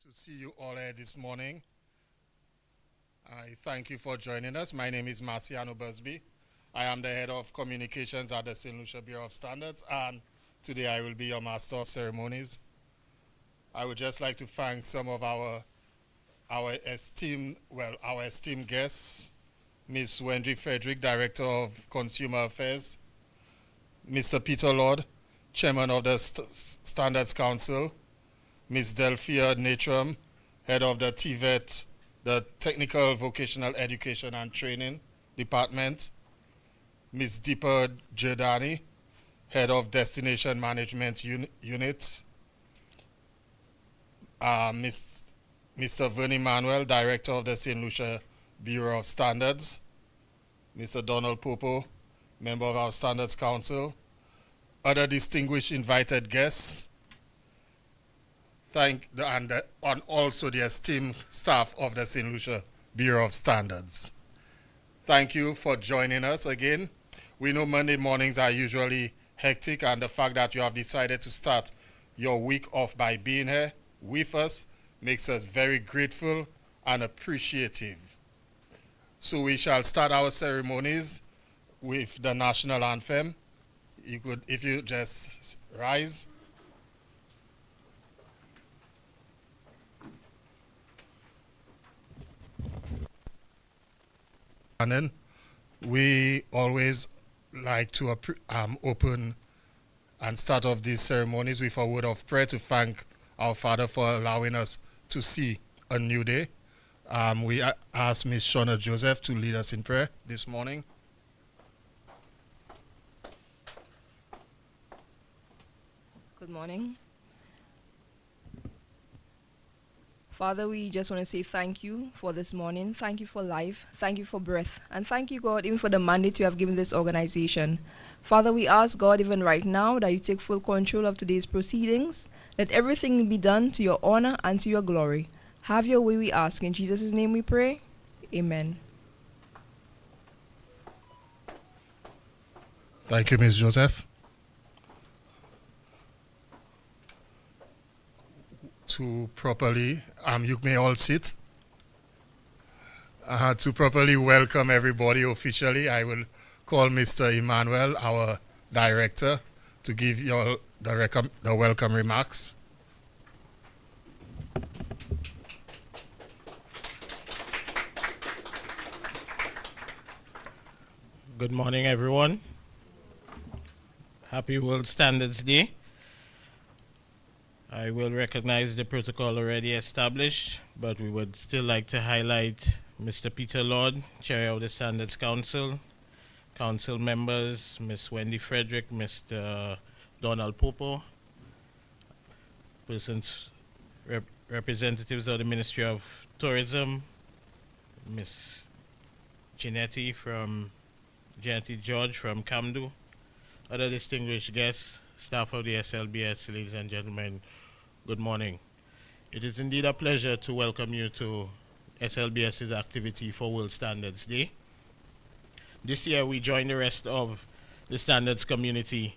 To see you all here this morning. I thank you for joining us. My name is Marciano Busby. I am the head of communications at the St. Lucia Bureau of Standards, and today I will be your master of ceremonies. I would just like to thank some of our esteemed guests, Ms. Wendy Frederick, Director of Consumer Affairs, Mr. Peter Lord, Chairman of the Standards Council, Ms. Delphia Natram, Head of the TVET, the Technical Vocational Education and Training Department, Ms. Deepa Jadani, Head of Destination Management Unit, Mr. Vernie Manuel, Director of the St. Lucia Bureau of Standards, Mr. Donald Popo, Member of our Standards Council, other distinguished invited guests, and also the esteemed staff of the St. Lucia Bureau of Standards. Thank you for joining us again. We know Monday mornings are usually hectic, and the fact that you have decided to start your week off by being here with us makes us very grateful and appreciative. So we shall start our ceremonies with the national anthem. If you just rise. And then we always like to open and start off these ceremonies with a word of prayer to thank our Father for allowing us to see a new day. We ask Ms. Shona Joseph to lead us in prayer this morning. Good morning. Father, we just want to say thank you for this morning. Thank you for life. Thank you for breath. And thank you, God, even for the mandate you have given this organization. Father, we ask, God, even right now, that you take full control of today's proceedings. Let everything be done to your honor and to your glory. Have your way, we ask. In Jesus' name we pray. Amen. Thank you, Ms. Joseph. To properly, you may all sit. To properly welcome everybody officially, I will call Mr. Emmanuel, our director, to give you all the welcome remarks. Good morning, everyone. Happy World Standards Day. I will recognize the protocol already established, but we would still like to highlight Mr. Peter Lord, Chair of the Standards Council, Council members, Ms. Wendy Frederick, Mr. Donald Popo, representatives of the Ministry of Tourism, Ms. Ginetti George from Camdo, other distinguished guests, staff of the SLBS, ladies and gentlemen, good morning. It is indeed a pleasure to welcome you to SLBS's activity for World Standards Day. This year we join the rest of the standards community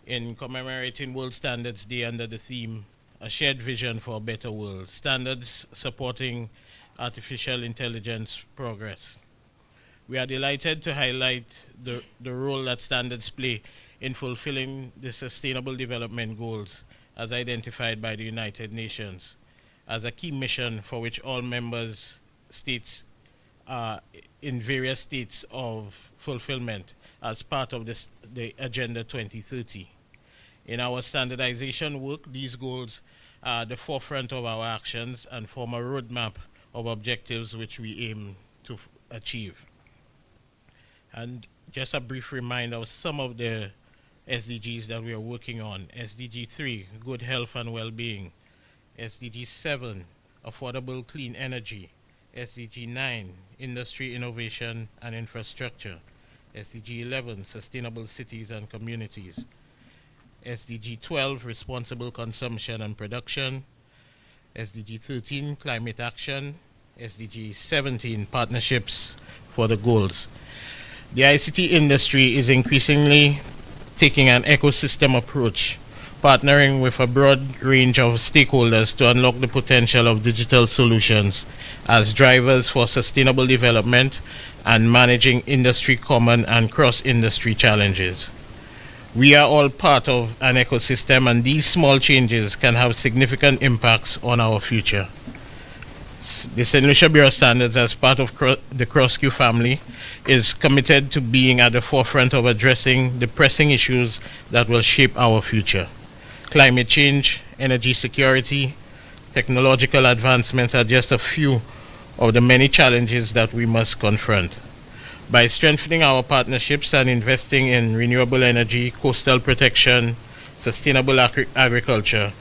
in commemorating World Standards Day under the theme, A Shared Vision for a Better World, Standards Supporting Artificial Intelligence Progress. We are delighted to highlight the role that standards play in fulfilling the Sustainable Development Goals as identified by the United Nations as a key mission for which all members states are in various states of fulfillment as part of the Agenda 2030. In our standardization work, these goals are the forefront of our actions and form a roadmap of objectives which we aim to achieve. And just a brief reminder of some of the SDGs that we are working on. SDG 3, good health and well-being. SDG 7, affordable clean energy. SDG 9, industry innovation and infrastructure. SDG 11, sustainable cities and communities. SDG 12, responsible consumption and production. SDG 13, climate action. SDG 17, partnerships for the goals. The ICT industry is increasingly taking an ecosystem approach partnering with a broad range of stakeholders to unlock the potential of digital solutions as drivers for sustainable development and managing industry common and cross-industry challenges. We are all part of an ecosystem, and these small changes can have significant impacts on our future. The St. Lucia Bureau of Standards, as part of the CrossQ family, is committed to being at the forefront of addressing the pressing issues that will shape our future. Climate change, energy security, technological advancements are just a few of the many challenges that we must confront. By strengthening our partnerships and investing in renewable energy, coastal protection, sustainable agriculture,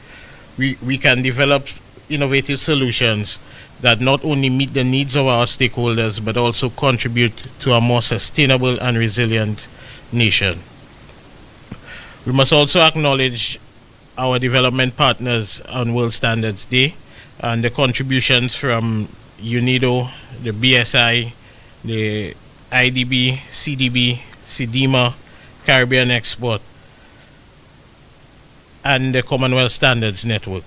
we can develop innovative solutions that not only meet the needs of our stakeholders but also contribute to a more sustainable and resilient nation. We must also acknowledge our development partners on World Standards Day and the contributions from UNIDO, the BSI, the IDB, CDB, CDIMA, Caribbean Export, and the Commonwealth Standards Network.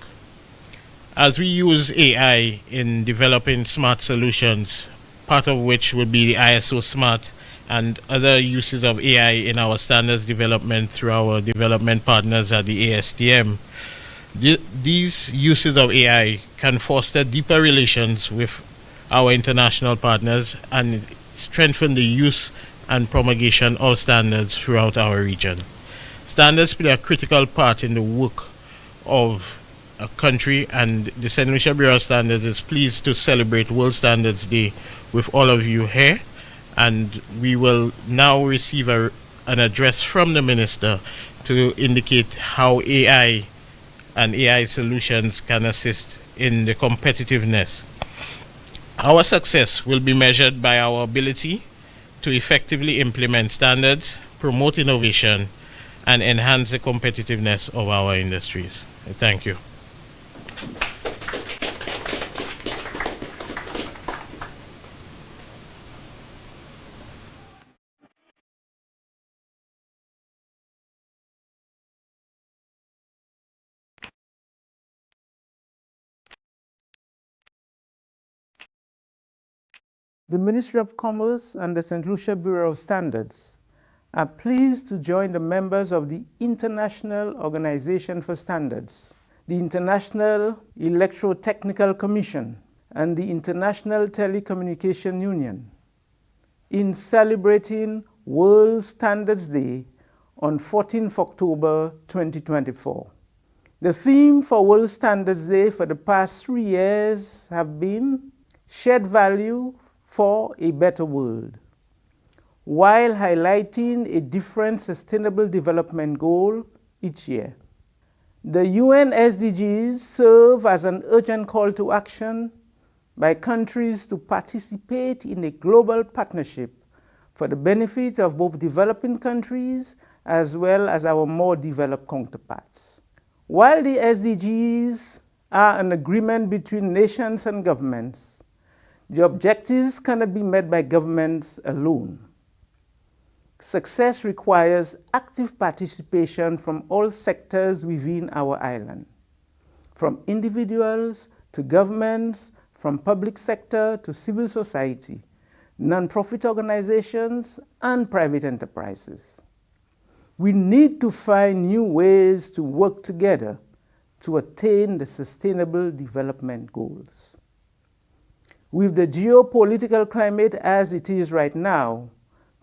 As we use AI in developing smart solutions, part of which will be the ISO Smart and other uses of AI in our standards development through our development partners at the ASTM, these uses of AI can foster deeper relations with our international partners and strengthen the use and promulgation of standards throughout our region. Standards play a critical part in the work of a country, and the St. Lucia Bureau of Standards is pleased to celebrate World Standards Day with all of you here. And we will now receive an address from the Minister to indicate how AI and AI solutions can assist in the competitiveness. Our success will be measured by our ability to effectively implement standards, promote innovation, and enhance the competitiveness of our industries. Thank you. The Ministry of Commerce and the St. Lucia Bureau of Standards are pleased to join the members of the International Organization for Standards, the International Electrotechnical Commission, and the International Telecommunication Union in celebrating World Standards Day on 14th October 2024. The theme for World Standards Day for the past 3 years have been Shared Value for a Better World, while highlighting a different sustainable development goal each year. The UN SDGs serve as an urgent call to action by countries to participate in a global partnership for the benefit of both developing countries as well as our more developed counterparts. While the SDGs are an agreement between nations and governments, the objectives cannot be met by governments alone. Success requires active participation from all sectors within our island, from individuals to governments, from public sector to civil society, non-profit organizations, and private enterprises. We need to find new ways to work together to attain the Sustainable Development Goals. With the geopolitical climate as it is right now,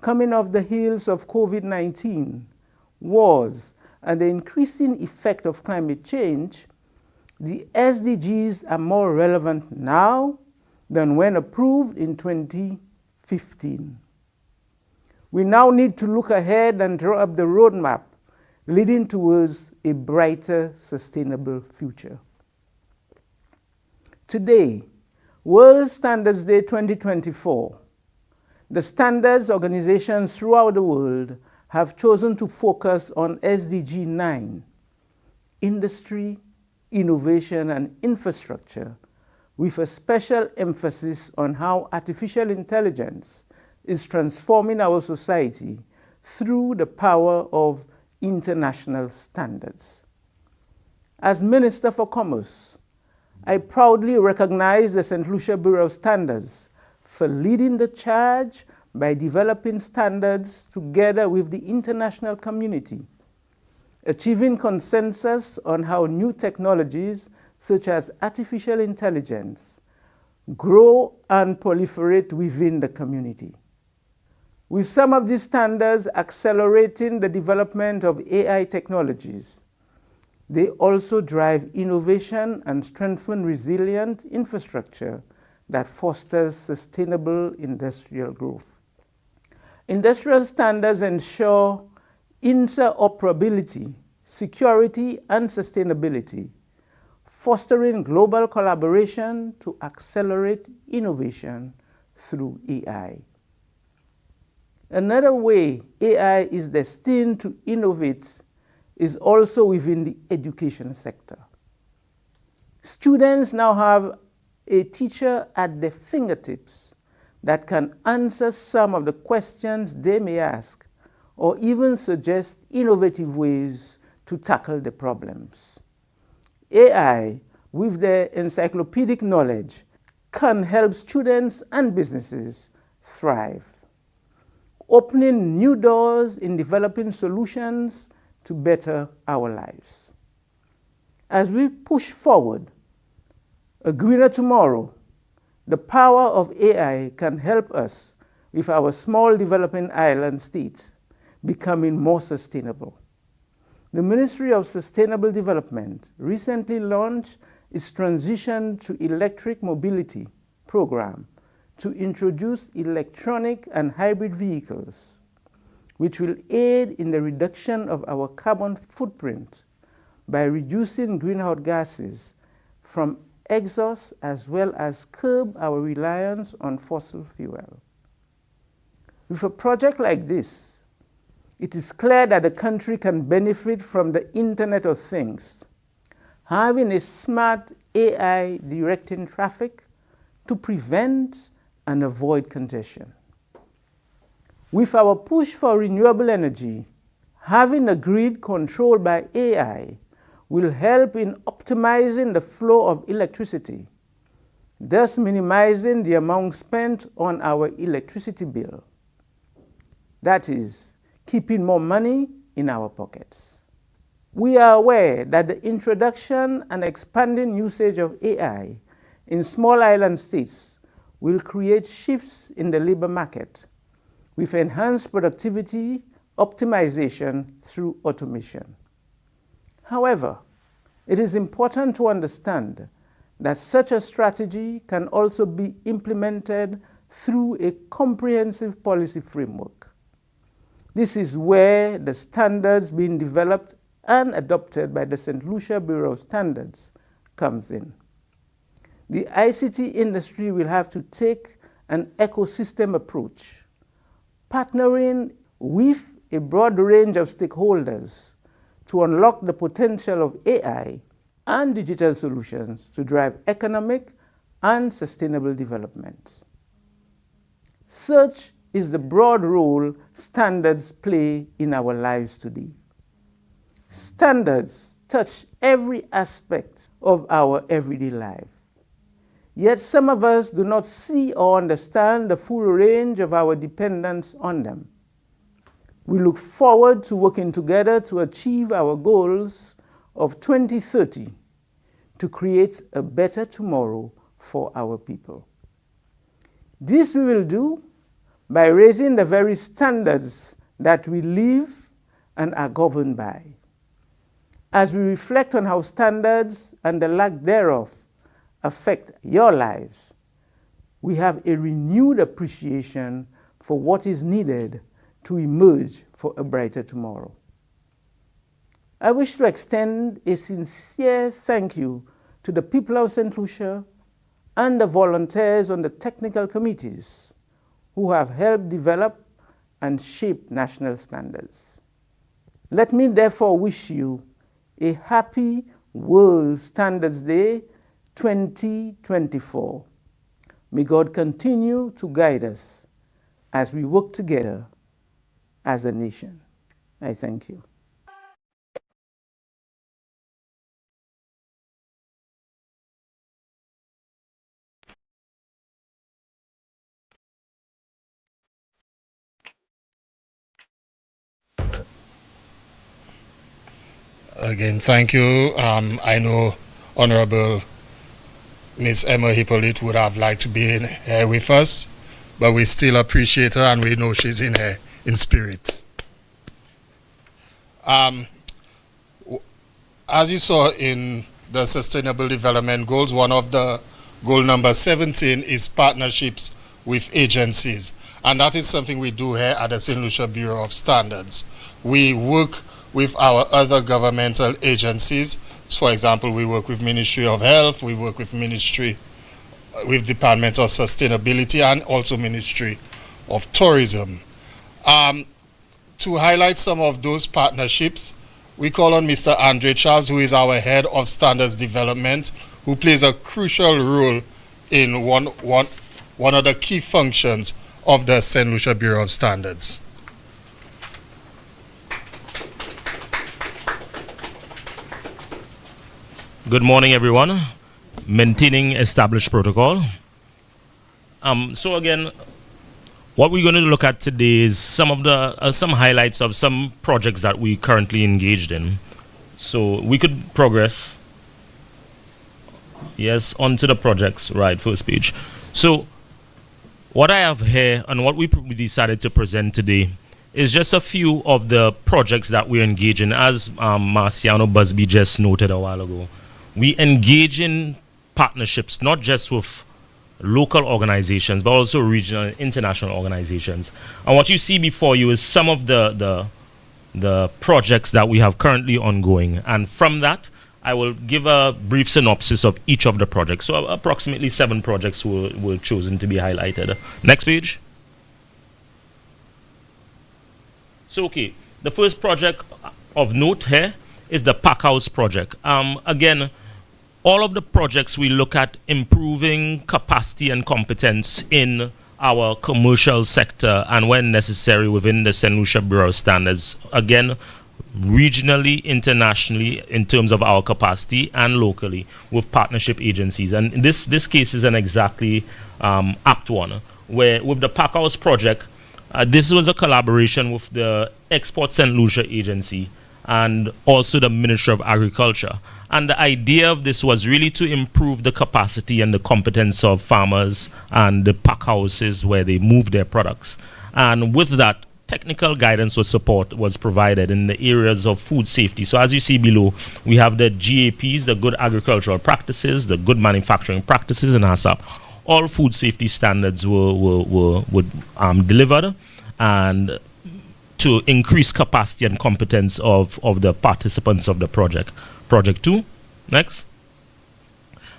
coming off the heels of COVID-19, wars, and the increasing effect of climate change, the SDGs are more relevant now than when approved in 2015. We now need to look ahead and draw up the roadmap leading towards a brighter, sustainable future. Today, World Standards Day 2024, the standards organizations throughout the world have chosen to focus on SDG 9, industry, innovation, and infrastructure, with a special emphasis on how artificial intelligence is transforming our society through the power of international standards. As Minister for Commerce, I proudly recognize the St. Lucia Bureau of Standards for leading the charge by developing standards together with the international community, achieving consensus on how new technologies such as artificial intelligence grow and proliferate within the community. With some of these standards accelerating the development of AI technologies, they also drive innovation and strengthen resilient infrastructure that fosters sustainable industrial growth. Industrial standards ensure interoperability, security, and sustainability, fostering global collaboration to accelerate innovation through AI. Another way AI is destined to innovate is also within the education sector. Students now have a teacher at their fingertips that can answer some of the questions they may ask or even suggest innovative ways to tackle the problems. AI, with their encyclopedic knowledge, can help students and businesses thrive, opening new doors in developing solutions to better our lives. As we push forward a greener tomorrow, the power of AI can help us with our small developing island states becoming more sustainable. The Ministry of Sustainable Development recently launched its Transition to Electric Mobility program to introduce electronic and hybrid vehicles, which will aid in the reduction of our carbon footprint by reducing greenhouse gases from exhaust as well as curb our reliance on fossil fuel. With a project like this, it is clear that the country can benefit from the Internet of Things, having a smart AI directing traffic to prevent and avoid congestion. With our push for renewable energy, having a grid controlled by AI will help in optimizing the flow of electricity, thus minimizing the amount spent on our electricity bill. That is, keeping more money in our pockets. We are aware that the introduction and expanding usage of AI in small island states will create shifts in the labor market with enhanced productivity optimization through automation. However, it is important to understand that such a strategy can also be implemented through a comprehensive policy framework. This is where the standards being developed and adopted by the St. Lucia Bureau of Standards comes in. The ICT industry will have to take an ecosystem approach, partnering with a broad range of stakeholders to unlock the potential of AI and digital solutions to drive economic and sustainable development. Such is the broad role standards play in our lives today. Standards touch every aspect of our everyday life. Yet some of us do not see or understand the full range of our dependence on them. We look forward to working together to achieve our goals of 2030 to create a better tomorrow for our people. This we will do by raising the very standards that we live and are governed by. As we reflect on how standards and the lack thereof affect your lives, we have a renewed appreciation for what is needed to emerge for a brighter tomorrow. I wish to extend a sincere thank you to the people of St. Lucia and the volunteers on the technical committees who have helped develop and shape national standards. Let me therefore wish you a happy World Standards Day 2024. May God continue to guide us as we work together as a nation. I thank you. Again, thank you. I know Honorable Miss Emma Hippolyte would have liked to be in here with us, but we still appreciate her and we know she's in here in spirit. As you saw in the Sustainable Development Goals, one of the goal number 17 is partnerships with agencies. And that is something we do here at the St. Lucia Bureau of Standards. We work with our other governmental agencies. For example, we work with Ministry of Health, we work with Department of Sustainability, and also Ministry of Tourism. To highlight some of those partnerships, we call on Mr. Andre Charles, who is our head of standards development, who plays a crucial role in one of the key functions of the St. Lucia Bureau of Standards. Good morning, everyone. Maintaining established protocol. So again, what we're going to look at today is some highlights of some projects that we currently engaged in. So we could progress. Yes, onto the projects. Right, first page. So what I have here and what we decided to present today is just a few of the projects that we're engaging. As Marciano Busby just noted a while ago, we engage in partnerships not just with local organizations but also regional and international organizations. And what you see before you is some of the projects that we have currently ongoing, and from that I will give a brief synopsis of each of the projects. So approximately 7 projects were chosen to be highlighted. Next page. So okay, the first project of note here is the Pack House project. Again, all of the projects we look at improving capacity and competence in our commercial sector and when necessary within the St. Lucia Bureau of Standards. Again, regionally, internationally, in terms of our capacity, and locally with partnership agencies. And this case is an exactly Act 1, where with the Pack House project, this was a collaboration with the Export St. Lucia Agency and also the Ministry of Agriculture. And the idea of this was really to improve the capacity and the competence of farmers and the pack houses where they move their products. And with that, technical guidance or support was provided in the areas of food safety. So as you see below, we have the GAPs, the Good Agricultural Practices, the Good Manufacturing Practices, and HACCP. All food safety standards were delivered, and to increase capacity and competence of the participants of the project. Project 2, next.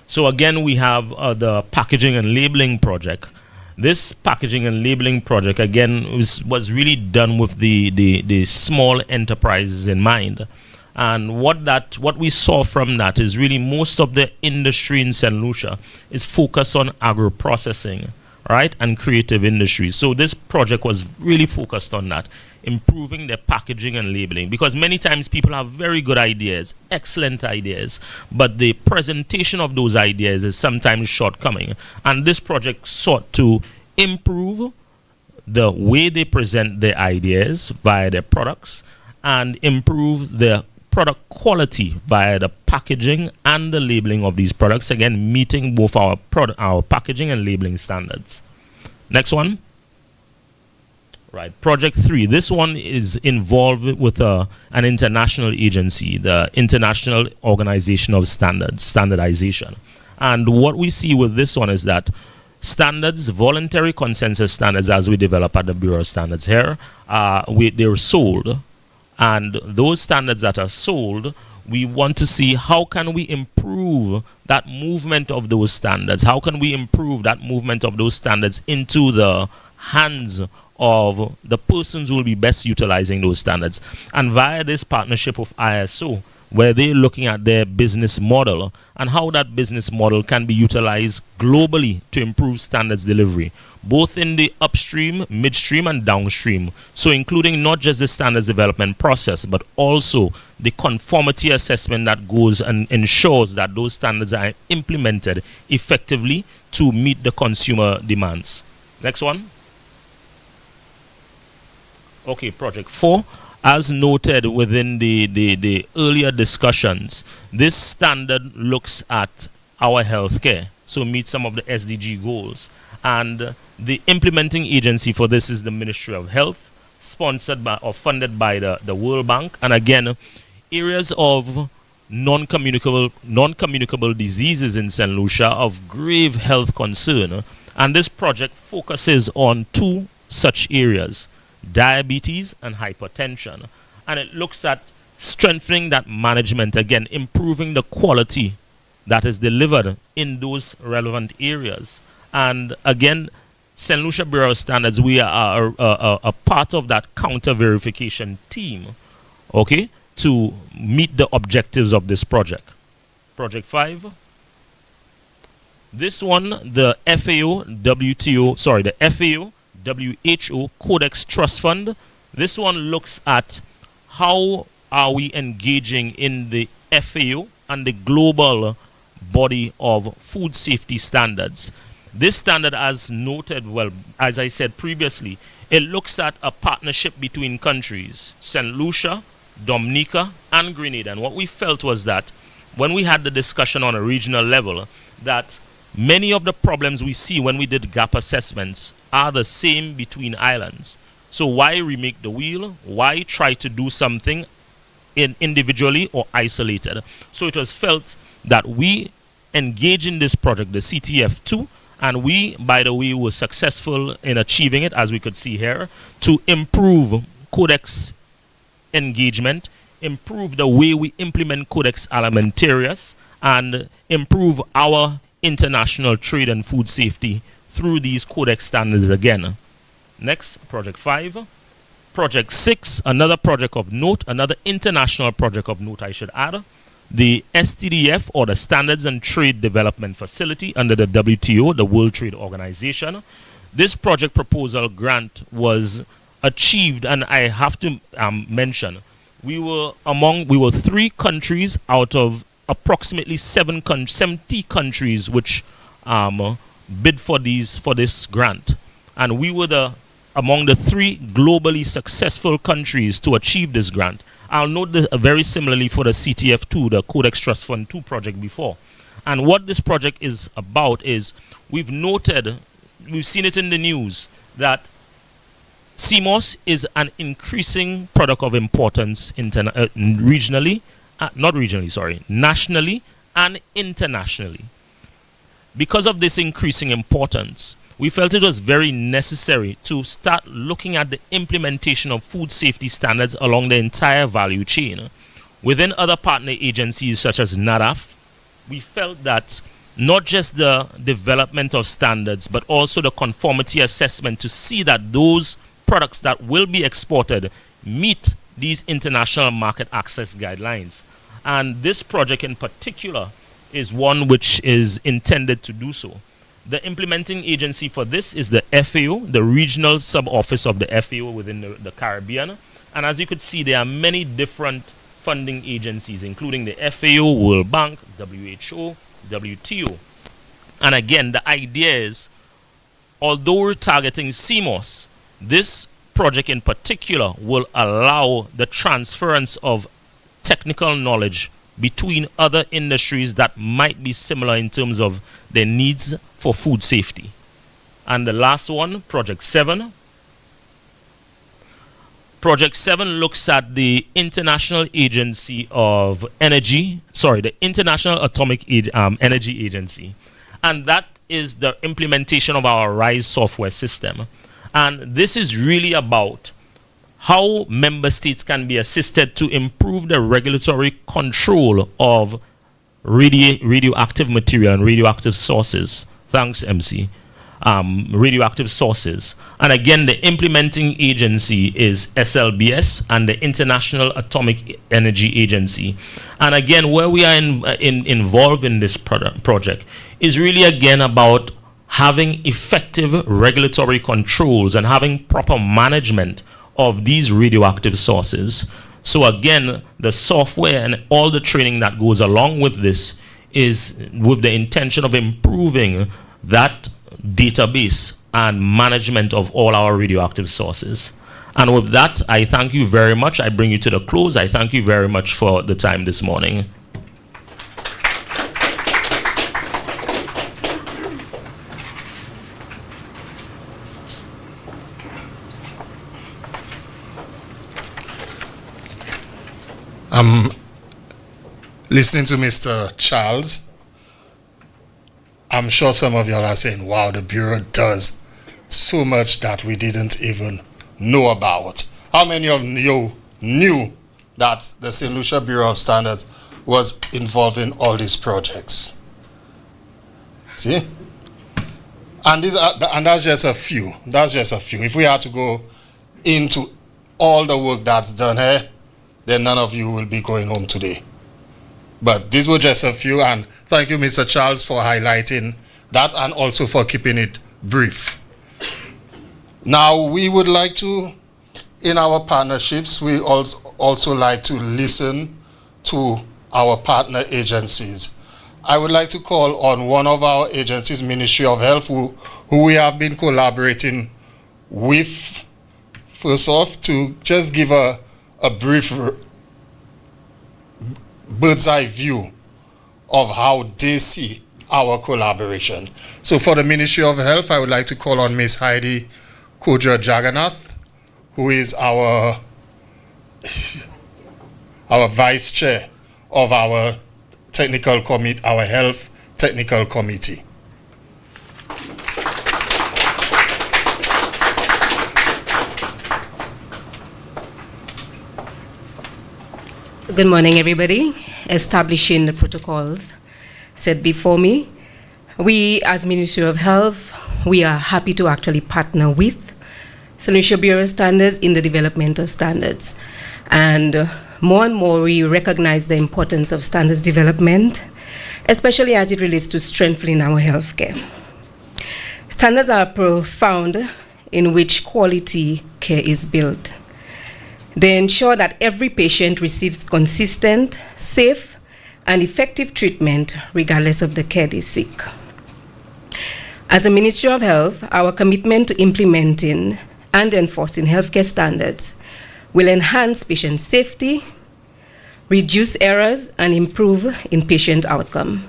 So again, we have the packaging and labeling project. This packaging and labeling project, again, was really done with the small enterprises in mind. And what we saw from that is really most of the industry in St. Lucia is focused on agro-processing, right, and creative industries. So this project was really focused on that, improving their packaging and labeling, because many times people have very good ideas, excellent ideas, but the presentation of those ideas is sometimes shortcoming. And this project sought to improve the way they present their ideas via their products and improve the product quality via the packaging and the labeling of these products, again meeting both our packaging and labeling standards. Next one. Right, Project 3. This one is involved with an international agency, the International Organization of Standards, Standardization. And what we see with this one is that standards, voluntary consensus standards, as we develop at the Bureau of Standards here, they're sold. And those standards that are sold, we want to see how can we improve that movement of those standards? How can we improve that movement of those standards into the hands of the persons who will be best utilizing those standards? And via this partnership with ISO, where they're looking at their business model and how that business model can be utilized globally to improve standards delivery, both in the upstream, midstream, and downstream. So including not just the standards development process, but also the conformity assessment that goes and ensures that those standards are implemented effectively to meet the consumer demands. Next one. Okay, Project 4. as noted within the earlier discussions, this standard looks at our healthcare, so meet some of the SDG goals. And the implementing agency for this is the Ministry of Health, sponsored by or funded by the World Bank. And again, areas of non-communicable diseases in St. Lucia of grave health concern. And this project focuses on two such areas, diabetes and hypertension. And it looks at strengthening that management, again, improving the quality that is delivered in those relevant areas. And again, St. Lucia Bureau of Standards, we are a part of that counter verification team, okay, to meet the objectives of this project. Project 5. This one, the FAO WHO Codex Trust Fund. This one looks at how are we engaging in the FAO and the global body of food safety standards. This standard, as noted, well, as I said previously, it looks at a partnership between countries, St. Lucia, Dominica, and Grenada. And what we felt was that when we had the discussion on a regional level, that many of the problems we see when we did gap assessments are the same between islands. So why remake the wheel? Why try to do something individually or isolated? So it was felt that we engage in this project, the CTF2, and we, by the way, were successful in achieving it, as we could see here, to improve Codex engagement, improve the way we implement Codex Alimentarius, and improve our international trade and food safety through these Codex standards again. Next, Project 5. Project 6, another project of note, another international project of note, I should add. The STDF, or the Standards and Trade Development Facility under the WTO, the World Trade Organization. This project proposal grant was achieved, and I have to mention, we were 3 countries out of approximately 70 countries which bid for this grant, and we were among the 3 globally successful countries to achieve this grant. I'll note this very similarly for the CTF2, the Codex Trust Fund 2 project before. And what this project is about is, we've seen it in the news, that CMOS is an increasing product of importance nationally and internationally. Because of this increasing importance, we felt it was very necessary to start looking at the implementation of food safety standards along the entire value chain. Within other partner agencies such as NADAF, we felt that not just the development of standards, but also the conformity assessment to see that those products that will be exported meet these international market access guidelines. And this project in particular is one which is intended to do so. The implementing agency for this is the FAO, the regional sub-office of the FAO within the Caribbean. And as you could see, there are many different funding agencies, including the FAO, World Bank, WHO, WTO. And again, the idea is, although we're targeting CMOS, this project in particular will allow the transference of technical knowledge between other industries that might be similar in terms of their needs for food safety. And the last one, Project 7. Project 7 looks at the International Agency of Energy, the International Atomic Energy Agency. And that is the implementation of our RISE software system. And this is really about how member states can be assisted to improve the regulatory control of radioactive material and radioactive sources. Thanks, MC. Radioactive sources. And again, the implementing agency is SLBS and the International Atomic Energy Agency. And again, where we are involved in this project is really again about having effective regulatory controls and having proper management of these radioactive sources. So again, the software and all the training that goes along with this is with the intention of improving that database and management of all our radioactive sources. And with that, I thank you very much. I bring you to the close. I thank you very much for the time this morning. I'm listening to Mr. Charles. I'm sure some of y'all are saying, wow, the Bureau does so much that we didn't even know about. How many of you knew that the St. Lucia Bureau of Standards was involved in all these projects? See? And that's just a few. That's just a few. If we had to go into all the work that's done here, then none of you will be going home today. But these were just a few, and thank you, Mr. Charles, for highlighting that and also for keeping it brief. Now, we would like to, in our partnerships, we also like to listen to our partner agencies. I would like to call on one of our agencies, Ministry of Health, who we have been collaborating with, first off, to just give a brief bird's eye view of how they see our collaboration. So for the Ministry of Health, I would like to call on Ms. Heidi Kodra Jagannath, who is our vice chair of our technical committee, our health technical committee. Good morning, everybody. Establishing the protocols set before me, we as Ministry of Health, we are happy to actually partner with St. Lucia Bureau of Standards in the development of standards. And more we recognize the importance of standards development, especially as it relates to strengthening our healthcare. Standards are profound in which quality care is built. They ensure that every patient receives consistent, safe, and effective treatment regardless of the care they seek. As a Ministry of Health, our commitment to implementing and enforcing healthcare standards will enhance patient safety, reduce errors, and improve in-patient outcome.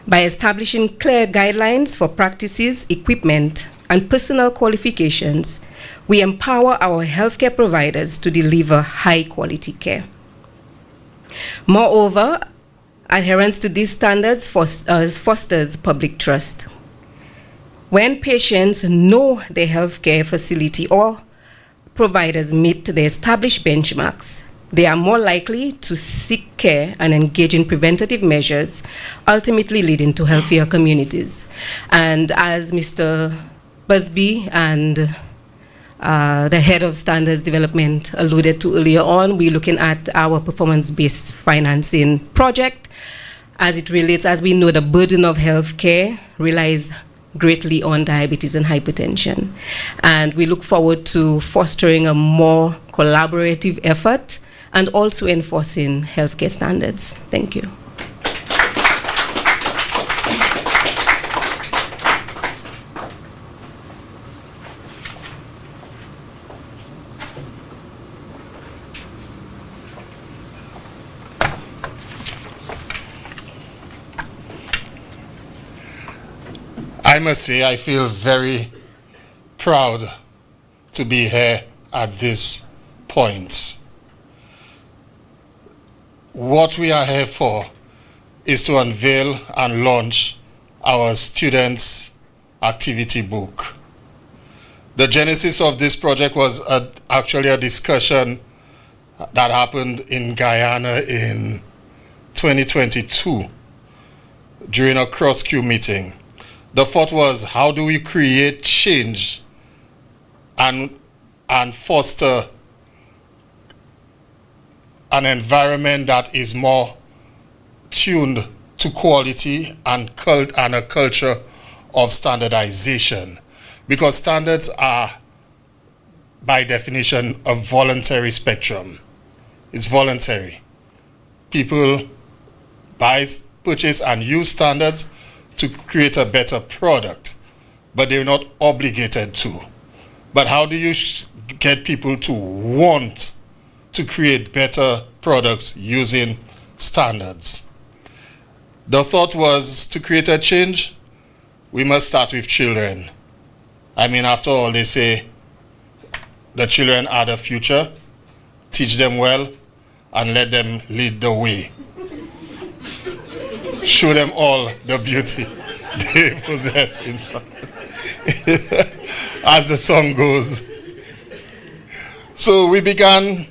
By establishing clear guidelines for practices, equipment, and personal qualifications, we empower our healthcare providers to deliver high-quality care. Moreover, adherence to these standards fosters public trust. When patients know their healthcare facility or providers meet the established benchmarks, they are more likely to seek care and engage in preventative measures, ultimately leading to healthier communities. And as Mr. Busby and the head of standards development alluded to earlier on, we're looking at our performance-based financing project as it relates, as we know, the burden of healthcare relies greatly on diabetes and hypertension. And we look forward to fostering a more collaborative effort and also enforcing healthcare standards. Thank you. I must say, I feel very proud to be here at this point. What we are here for is to unveil and launch our students' activity book. The genesis of this project was actually a discussion that happened in Guyana in 2022 during a cross-queue meeting. The thought was, how do we create change and foster an environment that is more tuned to quality and a culture of standardization? Because standards are, by definition, a voluntary spectrum. It's voluntary. People buy, purchase, and use standards to create a better product, but they're not obligated to. But how do you get people to want to create better products using standards? The thought was, to create a change, we must start with children. I mean, after all, they say the children are the future. Teach them well and let them lead the way. Show them all the beauty they possess inside. As the song goes. So we began.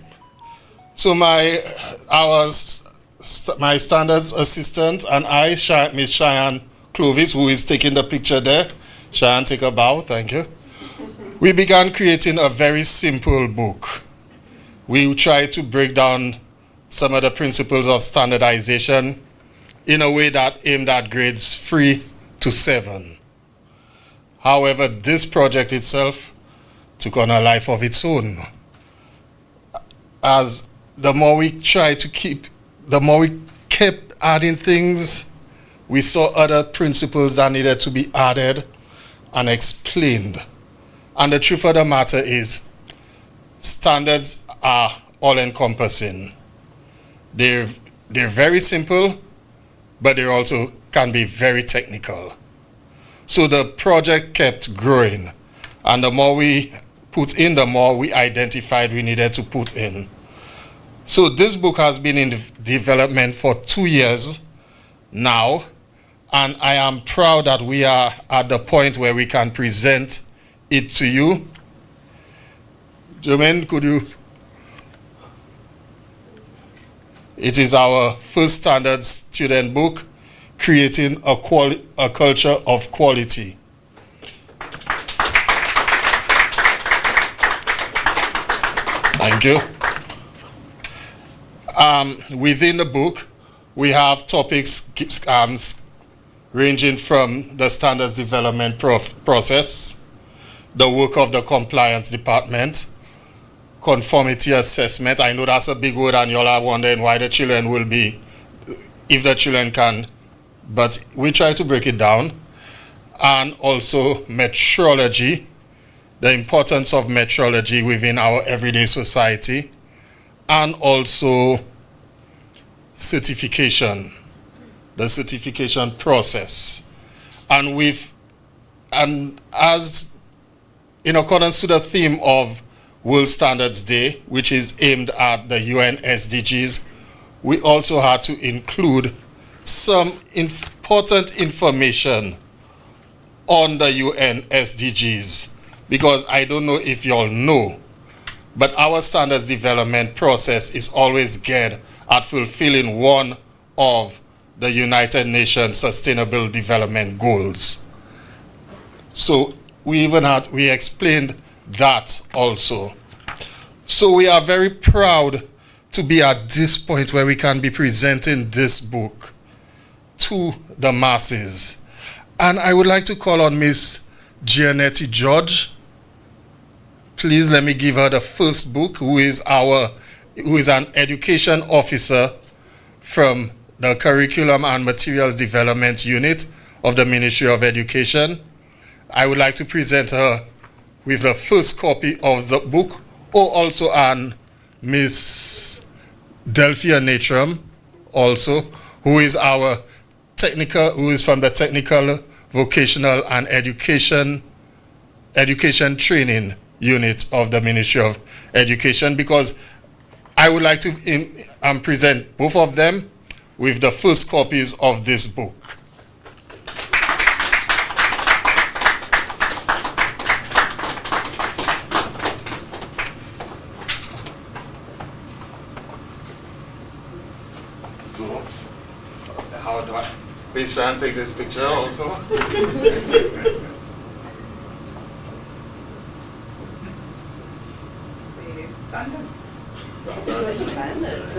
So my standards assistant and I, Miss Cheyenne Clovis, who is taking the picture there. Cheyenne, take a bow, thank you. We began creating a very simple book. We tried to break down some of the principles of standardization in a way that aimed at grades 3 to 7. However, this project itself took on a life of its own. As the more we kept adding things, we saw other principles that needed to be added and explained. And the truth of the matter is, standards are all-encompassing. They're very simple, but they also can be very technical. So the project kept growing, and the more we put in, the more we identified we needed to put in. So this book has been in development for 2 years now, and I am proud that we are at the point where we can present it to you. Jermaine, could you? It is our first standard student book, Creating a Culture of Quality. Thank you. Within the book, we have topics ranging from the standards development process, the work of the compliance department, conformity assessment. I know that's a big word and y'all are wondering why the children will be, if the children can, but we try to break it down. And also metrology, the importance of metrology within our everyday society, and also certification, the certification process. And as in accordance to the theme of World Standards Day, which is aimed at the UN SDGs, we also had to include some important information on the UN SDGs, because I don't know if you all know, but our standards development process is always geared at fulfilling one of the United Nations Sustainable Development Goals. So we explained that also. So we are very proud to be at this point where we can be presenting this book to the masses. And I would like to call on Miss Giannetti George. Please let me give her the first book, who is an education officer from the Curriculum and Materials Development Unit of the Ministry of Education. I would like to present her with the first copy of the book, or also an Miss Delphia Natram, also, who is from the Technical, Vocational and Education Training Unit of the Ministry of Education, because I would like to present both of them with the first copies of this book. So, how do I? Please try and take this picture also. Standards.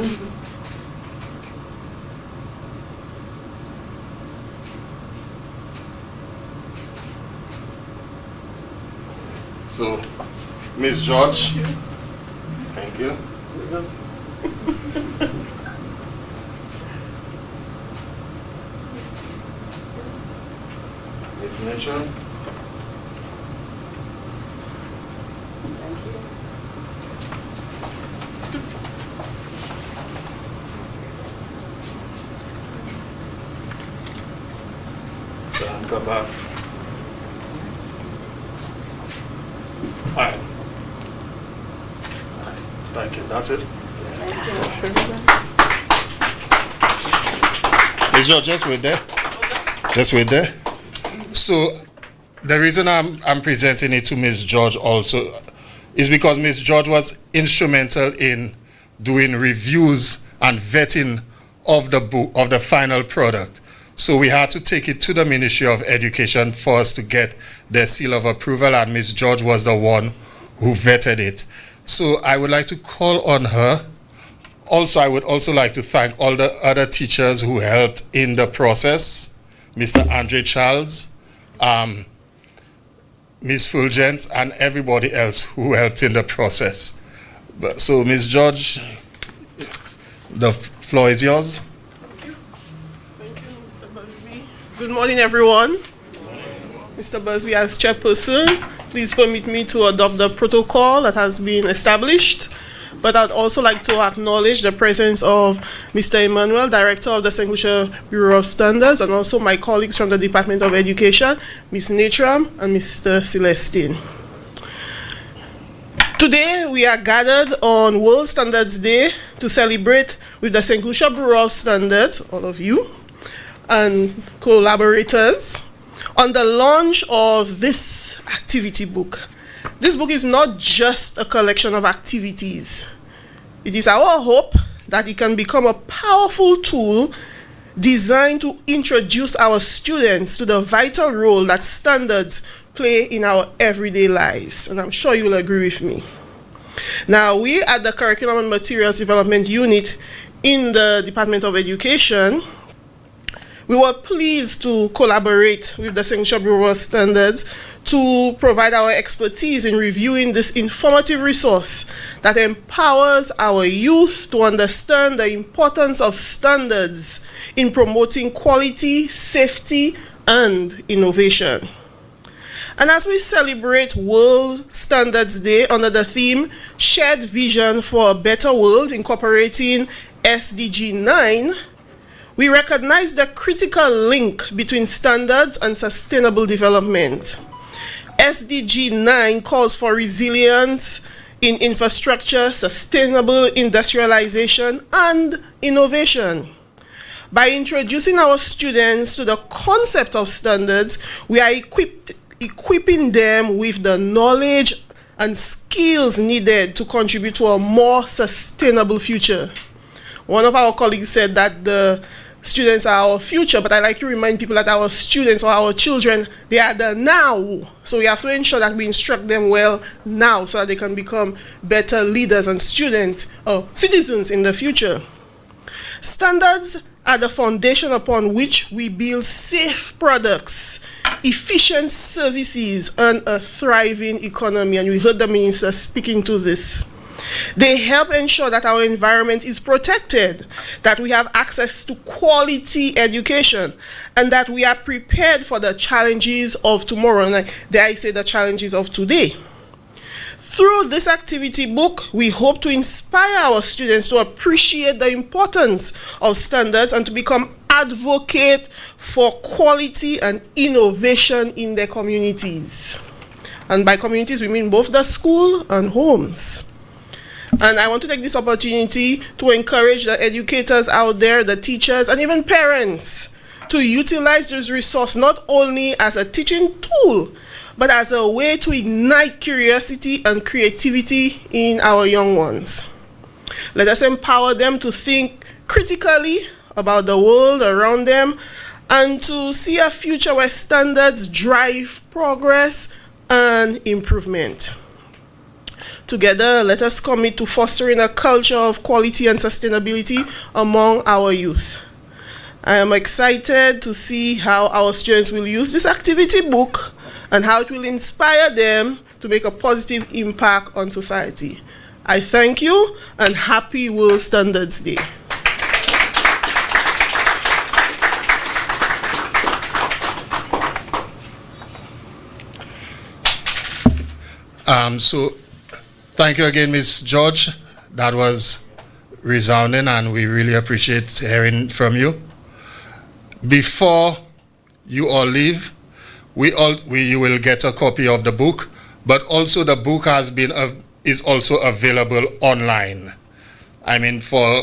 So, Ms. George, thank you. Ms. Mitchell. Come back. All right. Thank you. That's it. Is your just wait there? Just wait there. So the reason I'm presenting it to Ms. George also is because Ms. George was instrumental in doing reviews and vetting of the book, of the final product. So we had to take it to the Ministry of Education for us to get their seal of approval, and Ms. George was the one who vetted it. So I would like to call on her. Also, I would also like to thank all the other teachers who helped in the process, Mr. Andre Charles, Ms. Fulgence, and everybody else who helped in the process. So, Ms. George, the floor is yours. Thank you, Mr. Busby. Good morning, everyone. Mr. Busby, as chairperson, please permit me to adopt the protocol that has been established. But I'd also like to acknowledge the presence of Mr. Emmanuel, Director of the St. Lucia Bureau of Standards, and also my colleagues from the Department of Education, Ms. Natram and Mr. Celestine. Today, we are gathered on World Standards Day to celebrate with the St. Lucia Bureau of Standards, all of you, and collaborators, on the launch of this activity book. This book is not just a collection of activities. It is our hope that it can become a powerful tool designed to introduce our students to the vital role that standards play in our everyday lives. And I'm sure you'll agree with me. Now, we at the Curriculum and Materials Development Unit in the Department of Education, we were pleased to collaborate with the St. Lucia Bureau of Standards to provide our expertise in reviewing this informative resource that empowers our youth to understand the importance of standards in promoting quality, safety, and innovation. And as we celebrate World Standards Day under the theme Shared Vision for a Better World, incorporating SDG 9, we recognize the critical link between standards and sustainable development. SDG 9 calls for resilience in infrastructure, sustainable industrialization, and innovation. By introducing our students to the concept of standards, we are equipping them with the knowledge and skills needed to contribute to a more sustainable future. One of our colleagues said that the students are our future, but I like to remind people that our students or our children, they are the now. So we have to ensure that we instruct them well now so that they can become better leaders and students or citizens in the future. Standards are the foundation upon which we build safe products, efficient services, and a thriving economy. And we heard the minister speaking to this. They help ensure that our environment is protected, that we have access to quality education, and that we are prepared for the challenges of tomorrow, and dare I say the challenges of today. Through this activity book, we hope to inspire our students to appreciate the importance of standards and to become advocates for quality and innovation in their communities. And by communities, we mean both the school and homes. And I want to take this opportunity to encourage the educators out there, the teachers, and even parents to utilize this resource not only as a teaching tool, but as a way to ignite curiosity and creativity in our young ones. Let us empower them to think critically about the world around them and to see a future where standards drive progress and improvement. Together, let us commit to fostering a culture of quality and sustainability among our youth. I am excited to see how our students will use this activity book and how it will inspire them to make a positive impact on society. I thank you and happy World Standards Day. Thank you again, Ms. George. That was resounding, and we really appreciate hearing from you. Before you all leave, you will get a copy of the book, but also the book is also available online. I mean, for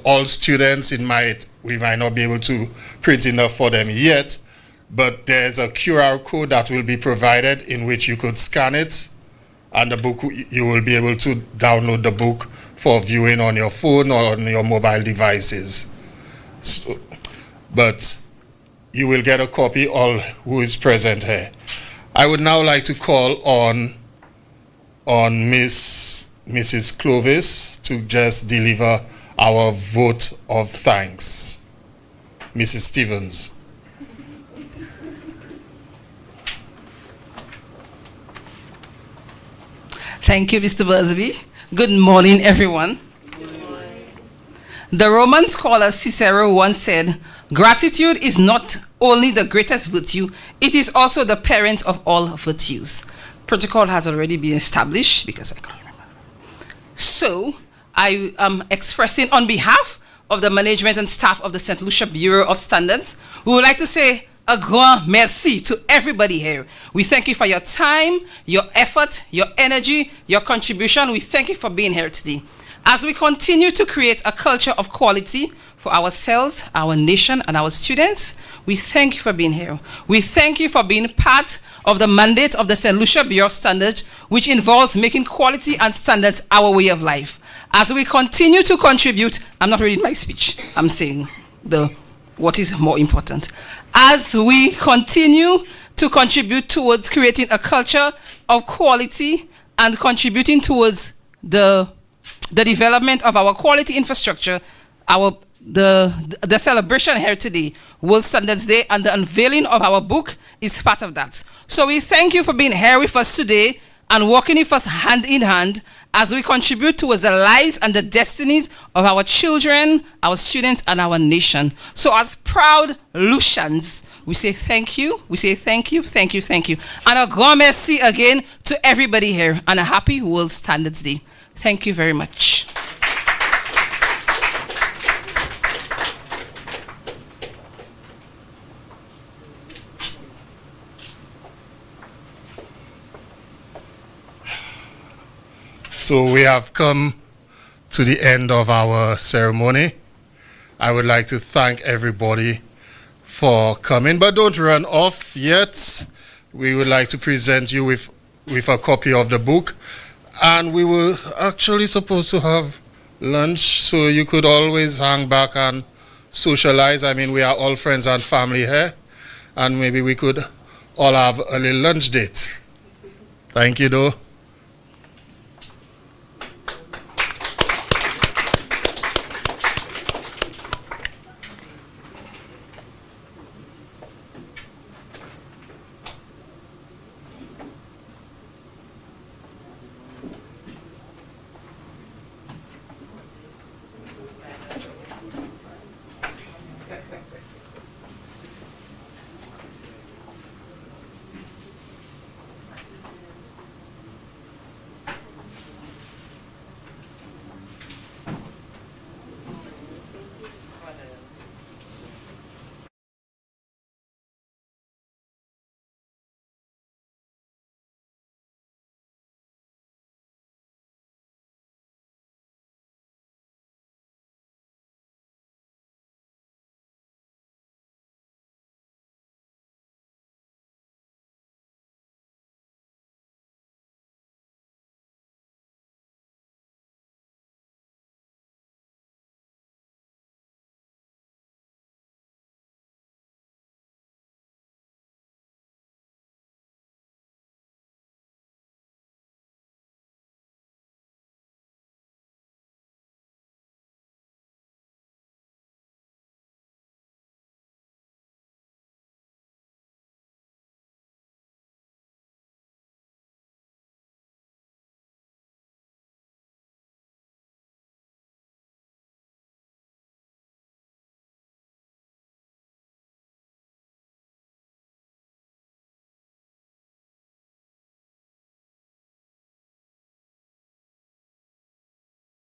all students, we might not be able to print enough for them yet, but there's a QR code that will be provided in which you could scan it, and the book, you will be able to download the book for viewing on your phone or on your mobile devices. So, but you will get a copy, all who is present here. I would now like to call on Mrs. Clovis to just deliver our vote of thanks. Mrs. Stevens. Thank you, Mr. Busby. Good morning, everyone. Good morning. The Roman scholar Cicero once said, "Gratitude is not only the greatest virtue, it is also the parent of all virtues." Protocol has already been established because I can't remember. So I am expressing on behalf of the management and staff of the St. Lucia Bureau of Standards, we would like to say a grand merci to everybody here. We thank you for your time, your effort, your energy, your contribution. We thank you for being here today. As we continue to create a culture of quality for ourselves, our nation, and our students, we thank you for being here. We thank you for being part of the mandate of the St. Lucia Bureau of Standards, which involves making quality and standards our way of life. As we continue to contribute, I'm not reading my speech, I'm saying what is more important. As we continue to contribute towards creating a culture of quality and contributing towards the development of our quality infrastructure, the celebration here today, World Standards Day, and the unveiling of our book is part of that. So we thank you for being here with us today and working with us hand in hand as we contribute towards the lives and the destinies of our children, our students, and our nation. So as proud Lucians, we say thank you, we say thank you, thank you, thank you. And a grand merci again to everybody here, and a happy World Standards Day. Thank you very much. So we have come to the end of our ceremony. I would like to thank everybody for coming, but don't run off yet. We would like to present you with a copy of the book, and we were actually supposed to have lunch, so you could always hang back and socialize. I mean, we are all friends and family here, and maybe we could all have a little lunch date. Thank you, though.